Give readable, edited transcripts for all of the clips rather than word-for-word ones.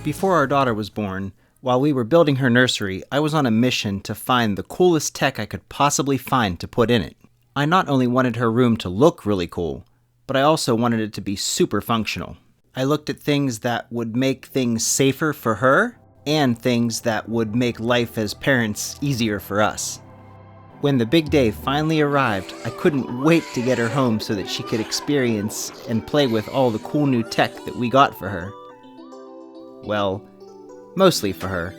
Before our daughter was born, while we were building her nursery, I was on a mission to find the coolest tech I could possibly find to put in it. I not only wanted her room to look really cool, but I also wanted it to be super functional. I looked at things that would make things safer for her, and things that would make life as parents easier for us. When the big day finally arrived, I couldn't wait to get her home so that she could experience and play with all the cool new tech that we got for her. Well, mostly for her.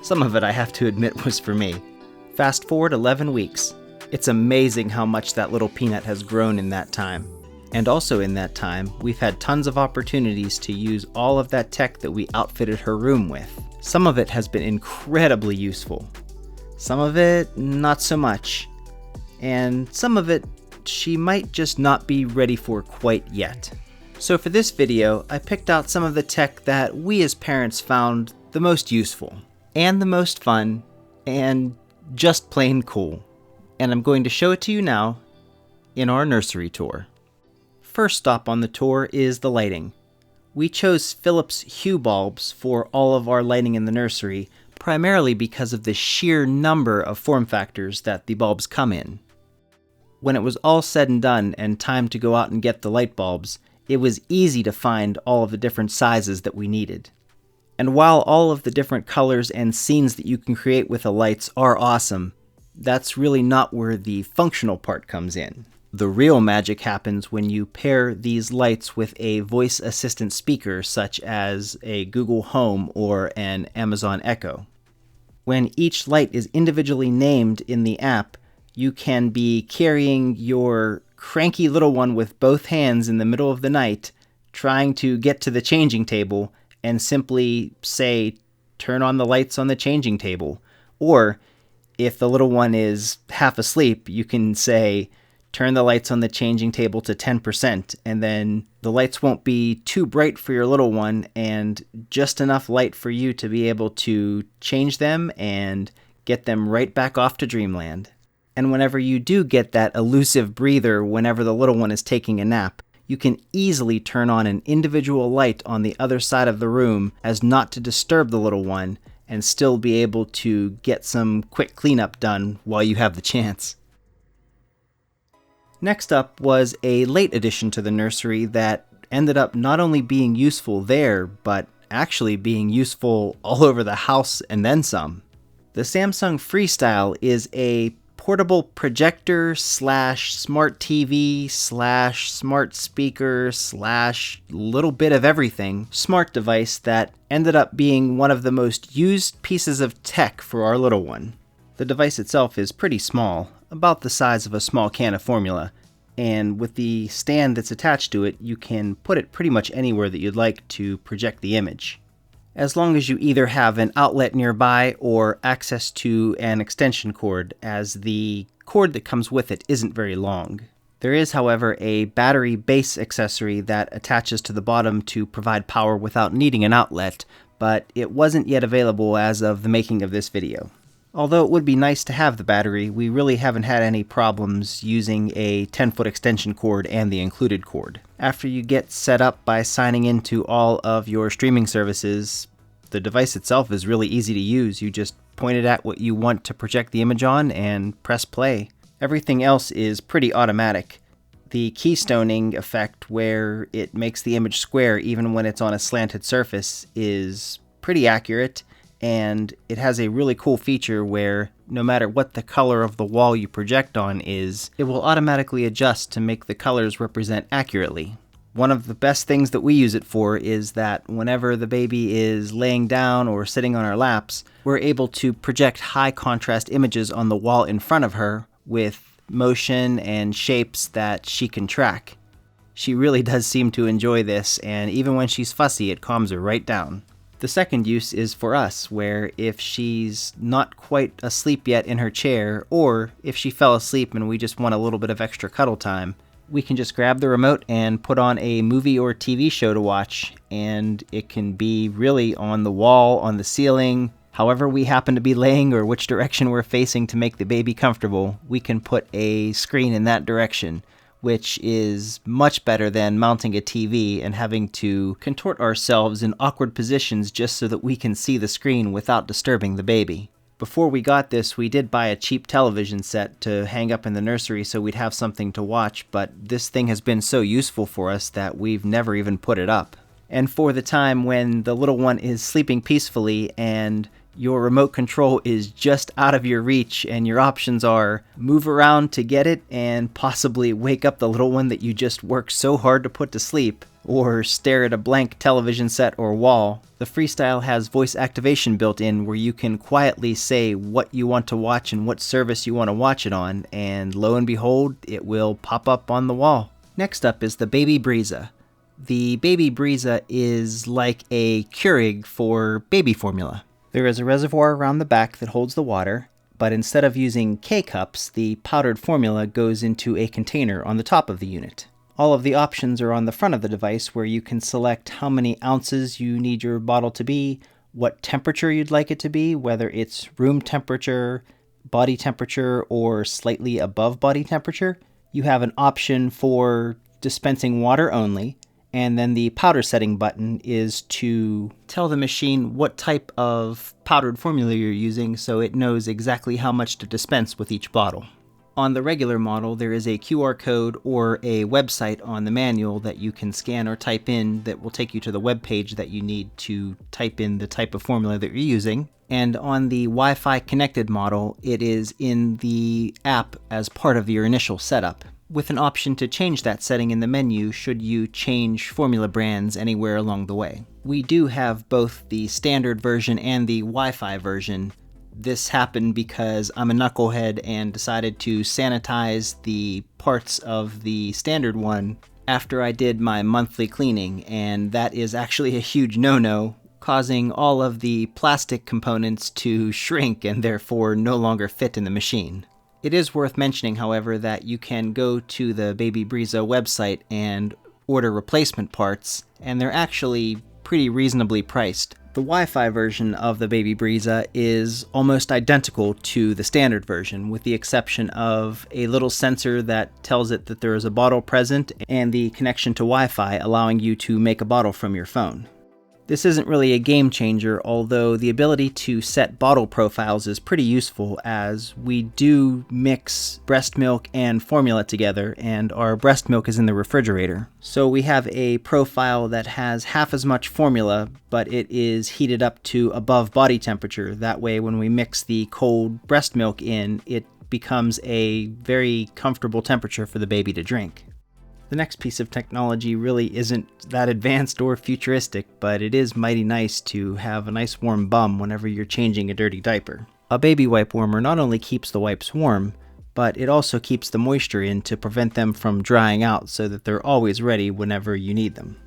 Some of it, I have to admit, was for me. Fast forward 11 weeks. It's amazing how much that little peanut has grown in that time. And also in that time, we've had tons of opportunities to use all of that tech that we outfitted her room with. Some of it has been incredibly useful. Some of it, not so much. And some of it, she might just not be ready for quite yet. So for this video, I picked out some of the tech that we as parents found the most useful, and the most fun, and just plain cool. And I'm going to show it to you now in our nursery tour. First stop on the tour is the lighting. We chose Phillips Hue bulbs for all of our lighting in the nursery, primarily because of the sheer number of form factors that the bulbs come in. When it was all said and done and time to go out and get the light bulbs, it was easy to find all of the different sizes that we needed. And while all of the different colors and scenes that you can create with the lights are awesome, that's really not where the functional part comes in. The real magic happens when you pair these lights with a voice assistant speaker such as a Google Home or an Amazon Echo. When each light is individually named in the app, you can be carrying your cranky little one with both hands in the middle of the night, trying to get to the changing table, and simply say, turn on the lights on the changing table. Or, if the little one is half asleep, you can say, turn the lights on the changing table to 10%, and then the lights won't be too bright for your little one, and just enough light for you to be able to change them and get them right back off to dreamland. And whenever you do get that elusive breather whenever the little one is taking a nap, you can easily turn on an individual light on the other side of the room as not to disturb the little one and still be able to get some quick cleanup done while you have the chance. Next up was a late addition to the nursery that ended up not only being useful there, but actually being useful all over the house and then some. The Samsung Freestyle is a portable projector / smart TV / smart speaker / little bit of everything smart device that ended up being one of the most used pieces of tech for our little one. The device itself is pretty small, about the size of a small can of formula, and with the stand that's attached to it, you can put it pretty much anywhere that you'd like to project the image. As long as you either have an outlet nearby or access to an extension cord, as the cord that comes with it isn't very long. There is, however, a battery base accessory that attaches to the bottom to provide power without needing an outlet, but it wasn't yet available as of the making of this video. Although it would be nice to have the battery, we really haven't had any problems using a 10-foot extension cord and the included cord. After you get set up by signing into all of your streaming services, the device itself is really easy to use. You just point it at what you want to project the image on and press play. Everything else is pretty automatic. The keystoning effect, where it makes the image square even when it's on a slanted surface, is pretty accurate. And it has a really cool feature where no matter what the color of the wall you project on is, it will automatically adjust to make the colors represent accurately. One of the best things that we use it for is that whenever the baby is laying down or sitting on our laps, we're able to project high contrast images on the wall in front of her with motion and shapes that she can track. She really does seem to enjoy this, and even when she's fussy, it calms her right down. The second use is for us, where if she's not quite asleep yet in her chair, or if she fell asleep and we just want a little bit of extra cuddle time, we can just grab the remote and put on a movie or TV show to watch, and it can be really on the wall, on the ceiling, however we happen to be laying or which direction we're facing to make the baby comfortable. We can put a screen in that direction. which is much better than mounting a TV and having to contort ourselves in awkward positions just so that we can see the screen without disturbing the baby. Before we got this, we did buy a cheap television set to hang up in the nursery so we'd have something to watch, but this thing has been so useful for us that we've never even put it up. And for the time when the little one is sleeping peacefully and your remote control is just out of your reach and your options are move around to get it and possibly wake up the little one that you just worked so hard to put to sleep, or stare at a blank television set or wall, the Freestyle has voice activation built in where you can quietly say what you want to watch and what service you want to watch it on, and lo and behold, it will pop up on the wall. Next up is the Baby Breeza. The Baby Breeza is like a Keurig for baby formula. There is a reservoir around the back that holds the water, but instead of using K-cups, the powdered formula goes into a container on the top of the unit. All of the options are on the front of the device where you can select how many ounces you need your bottle to be, what temperature you'd like it to be, whether it's room temperature, body temperature, or slightly above body temperature. You have an option for dispensing water only, and then the powder setting button is to tell the machine what type of powdered formula you're using so it knows exactly how much to dispense with each bottle. On the regular model, there is a QR code or a website on the manual that you can scan or type in that will take you to the web page that you need to type in the type of formula that you're using. And on the Wi-Fi connected model, it is in the app as part of your initial setup, with an option to change that setting in the menu should you change formula brands anywhere along the way. We do have both the standard version and the Wi-Fi version. This happened because I'm a knucklehead and decided to sanitize the parts of the standard one after I did my monthly cleaning, and that is actually a huge no-no, causing all of the plastic components to shrink and therefore no longer fit in the machine. It is worth mentioning, however, that you can go to the Baby Breeza website and order replacement parts, and they're actually pretty reasonably priced. The Wi-Fi version of the Baby Breeza is almost identical to the standard version, with the exception of a little sensor that tells it that there is a bottle present and the connection to Wi-Fi allowing you to make a bottle from your phone. This isn't really a game changer, although the ability to set bottle profiles is pretty useful as we do mix breast milk and formula together, and our breast milk is in the refrigerator. So we have a profile that has half as much formula, but it is heated up to above body temperature. That way when we mix the cold breast milk in, it becomes a very comfortable temperature for the baby to drink. The next piece of technology really isn't that advanced or futuristic, but it is mighty nice to have a nice warm bum whenever you're changing a dirty diaper. A baby wipe warmer not only keeps the wipes warm, but it also keeps the moisture in to prevent them from drying out so that they're always ready whenever you need them.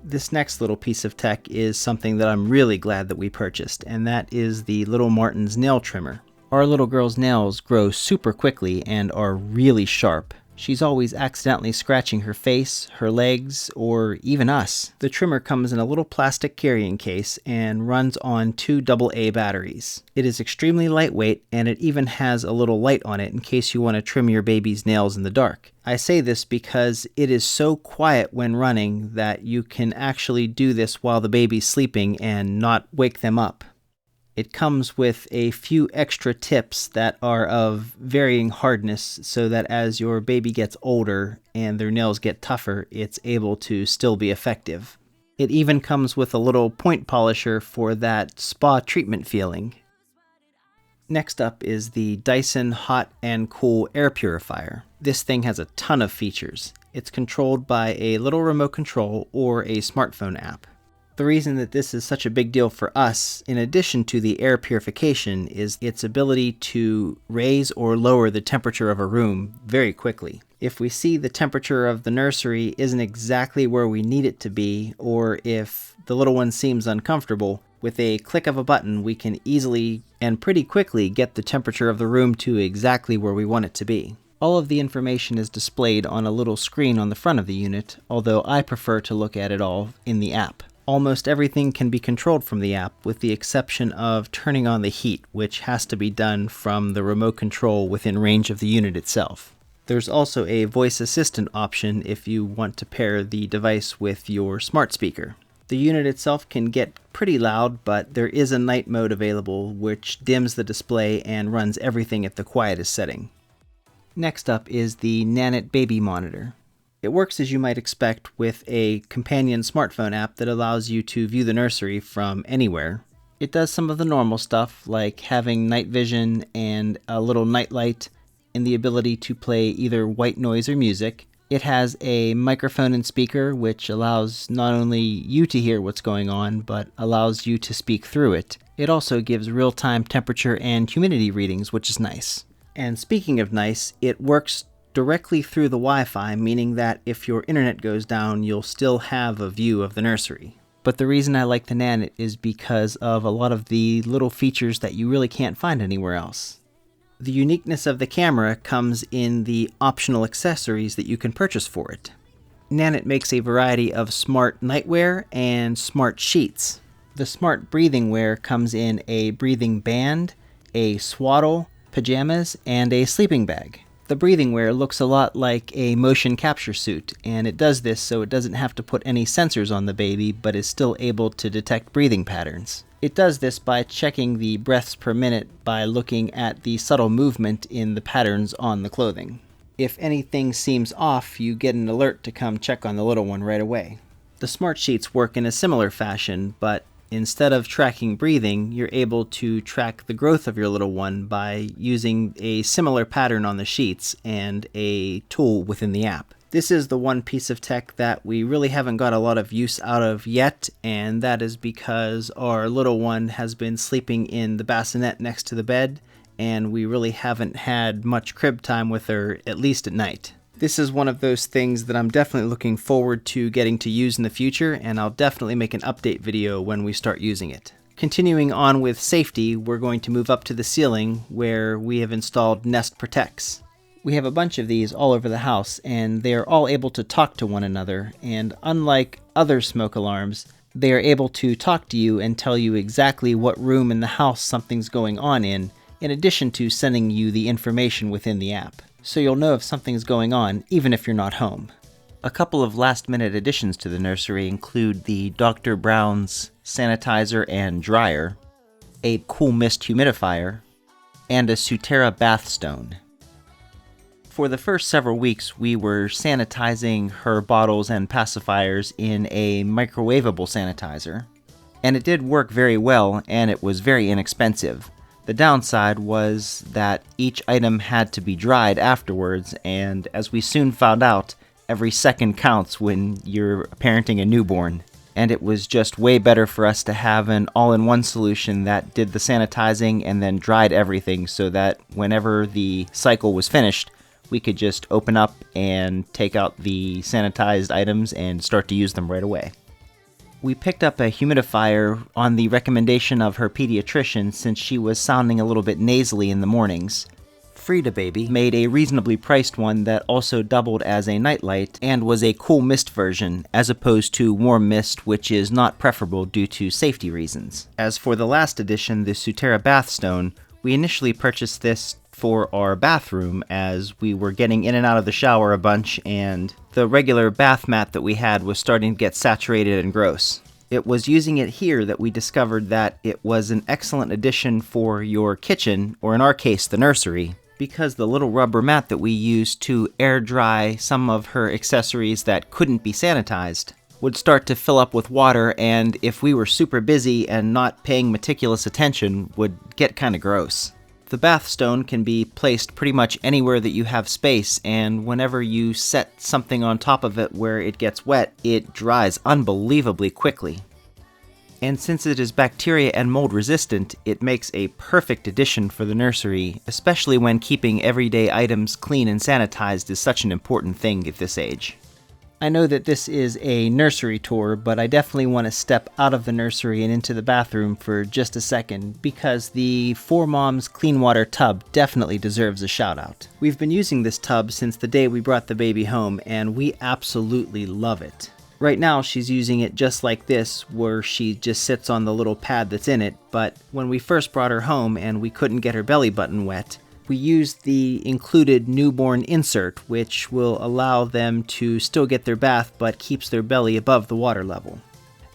This next little piece of tech is something that I'm really glad that we purchased, and that is the Little Martin's nail trimmer. Our little girl's nails grow super quickly and are really sharp. She's always accidentally scratching her face, her legs, or even us. The trimmer comes in a little plastic carrying case and runs on 2 AA batteries. It is extremely lightweight, and it even has a little light on it in case you want to trim your baby's nails in the dark. I say this because it is so quiet when running that you can actually do this while the baby's sleeping and not wake them up. It comes with a few extra tips that are of varying hardness so that as your baby gets older and their nails get tougher, it's able to still be effective. It even comes with a little point polisher for that spa treatment feeling. Next up is the Dyson Hot+Cool air purifier. This thing has a ton of features. It's controlled by a little remote control or a smartphone app. The reason that this is such a big deal for us, in addition to the air purification, is its ability to raise or lower the temperature of a room very quickly. If we see the temperature of the nursery isn't exactly where we need it to be, or if the little one seems uncomfortable, with a click of a button we can easily and pretty quickly get the temperature of the room to exactly where we want it to be. All of the information is displayed on a little screen on the front of the unit, although I prefer to look at it all in the app. Almost everything can be controlled from the app, with the exception of turning on the heat, which has to be done from the remote control within range of the unit itself. There's also a voice assistant option if you want to pair the device with your smart speaker. The unit itself can get pretty loud, but there is a night mode available which dims the display and runs everything at the quietest setting. Next up is the Nanit baby monitor. It works as you might expect with a companion smartphone app that allows you to view the nursery from anywhere. It does some of the normal stuff like having night vision and a little night light and the ability to play either white noise or music. It has a microphone and speaker which allows not only you to hear what's going on, but allows you to speak through it. It also gives real-time temperature and humidity readings, which is nice. And speaking of nice, it works directly through the Wi-Fi, meaning that if your internet goes down, you'll still have a view of the nursery. But the reason I like the Nanit is because of a lot of the little features that you really can't find anywhere else. The uniqueness of the camera comes in the optional accessories that you can purchase for it. Nanit makes a variety of smart nightwear and smart sheets. The smart breathing wear comes in a breathing band, a swaddle, pajamas, and a sleeping bag. The breathing wear looks a lot like a motion capture suit, and it does this so it doesn't have to put any sensors on the baby, but is still able to detect breathing patterns. It does this by checking the breaths per minute by looking at the subtle movement in the patterns on the clothing. If anything seems off, you get an alert to come check on the little one right away. The smart sheets work in a similar fashion, but instead of tracking breathing, you're able to track the growth of your little one by using a similar pattern on the sheets and a tool within the app. This is the one piece of tech that we really haven't got a lot of use out of yet, and that is because our little one has been sleeping in the bassinet next to the bed, and we really haven't had much crib time with her, at least at night. This is one of those things that I'm definitely looking forward to getting to use in the future, and I'll definitely make an update video when we start using it. Continuing on with safety, we're going to move up to the ceiling where we have installed Nest Protects. We have a bunch of these all over the house, and they are all able to talk to one another, and unlike other smoke alarms, they are able to talk to you and tell you exactly what room in the house something's going on in addition to sending you the information within the app. So you'll know if something's going on, even if you're not home. A couple of last-minute additions to the nursery include the Dr. Brown's sanitizer and dryer, a cool mist humidifier, and a Sutera bath stone. For the first several weeks, we were sanitizing her bottles and pacifiers in a microwavable sanitizer, and it did work very well, and it was very inexpensive. The downside was that each item had to be dried afterwards, and as we soon found out, every second counts when you're parenting a newborn. And it was just way better for us to have an all-in-one solution that did the sanitizing and then dried everything so that whenever the cycle was finished, we could just open up and take out the sanitized items and start to use them right away. We picked up a humidifier on the recommendation of her pediatrician since she was sounding a little bit nasally in the mornings. Freeda baby made a reasonably priced one that also doubled as a nightlight and was a cool mist version as opposed to warm mist, which is not preferable due to safety reasons. As for the last addition, the Sutera bath stone, we initially purchased this for our bathroom as we were getting in and out of the shower a bunch and the regular bath mat that we had was starting to get saturated and gross. It was using it here that we discovered that it was an excellent addition for your kitchen, or in our case the nursery, because the little rubber mat that we used to air dry some of her accessories that couldn't be sanitized would start to fill up with water, and if we were super busy and not paying meticulous attention, would get kinda gross. The bath stone can be placed pretty much anywhere that you have space, and whenever you set something on top of it where it gets wet, it dries unbelievably quickly. And since it is bacteria and mold resistant, it makes a perfect addition for the nursery, especially when keeping everyday items clean and sanitized is such an important thing at this age. I know that this is a nursery tour, but I definitely want to step out of the nursery and into the bathroom for just a second, because the 4Moms CleanWater Tub definitely deserves a shout out. We've been using this tub since the day we brought the baby home, and we absolutely love it. Right now she's using it just like this, where she just sits on the little pad that's in it, but when we first brought her home and we couldn't get her belly button wet, We used the included newborn insert, which will allow them to still get their bath but keeps their belly above the water level.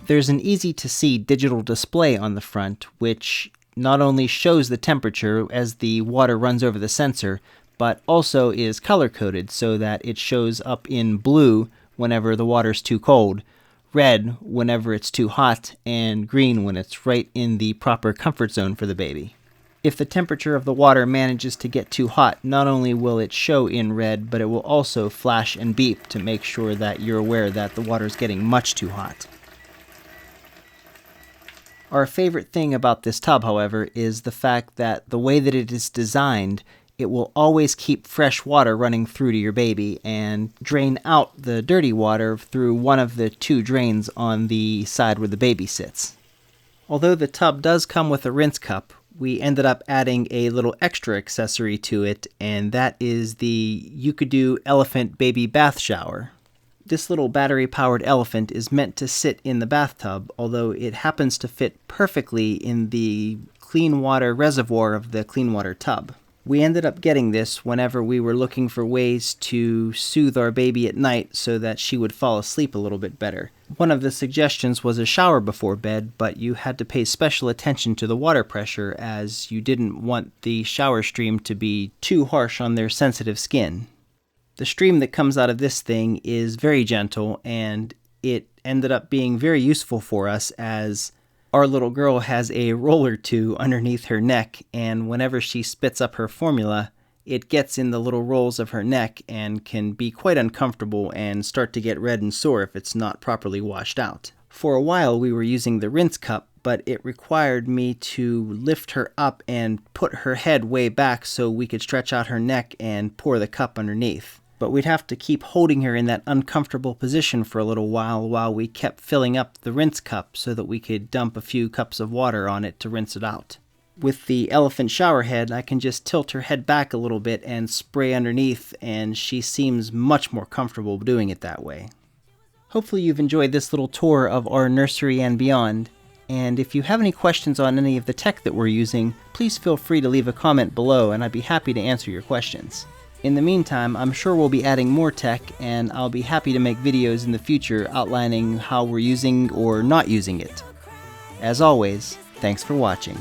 There's an easy-to-see digital display on the front, which not only shows the temperature as the water runs over the sensor, but also is color-coded so that it shows up in blue whenever the water's too cold, red whenever it's too hot, and green when it's right in the proper comfort zone for the baby. If the temperature of the water manages to get too hot, not only will it show in red, but it will also flash and beep to make sure that you're aware that the water is getting much too hot. Our favorite thing about this tub, however, is the fact that the way that it is designed, it will always keep fresh water running through to your baby and drain out the dirty water through one of the 2 drains on the side where the baby sits. Although the tub does come with a rinse cup, we ended up adding a little extra accessory to it, and that is the YooKidoo Elephant Baby Bath Shower. This little battery-powered elephant is meant to sit in the bathtub, although it happens to fit perfectly in the clean water reservoir of the CleanWater Tub. We ended up getting this whenever we were looking for ways to soothe our baby at night so that she would fall asleep a little bit better. One of the suggestions was a shower before bed, but you had to pay special attention to the water pressure as you didn't want the shower stream to be too harsh on their sensitive skin. The stream that comes out of this thing is very gentle, and it ended up being very useful for us as our little girl has a roll or 2 underneath her neck, and whenever she spits up her formula, it gets in the little rolls of her neck and can be quite uncomfortable and start to get red and sore if it's not properly washed out. For a while we were using the rinse cup, but it required me to lift her up and put her head way back so we could stretch out her neck and pour the cup underneath. But we'd have to keep holding her in that uncomfortable position for a little while we kept filling up the rinse cup so that we could dump a few cups of water on it to rinse it out. With the elephant shower head, I can just tilt her head back a little bit and spray underneath, and she seems much more comfortable doing it that way. Hopefully you've enjoyed this little tour of our nursery and beyond, and if you have any questions on any of the tech that we're using, please feel free to leave a comment below and I'd be happy to answer your questions. In the meantime, I'm sure we'll be adding more tech, and I'll be happy to make videos in the future outlining how we're using or not using it. As always, thanks for watching.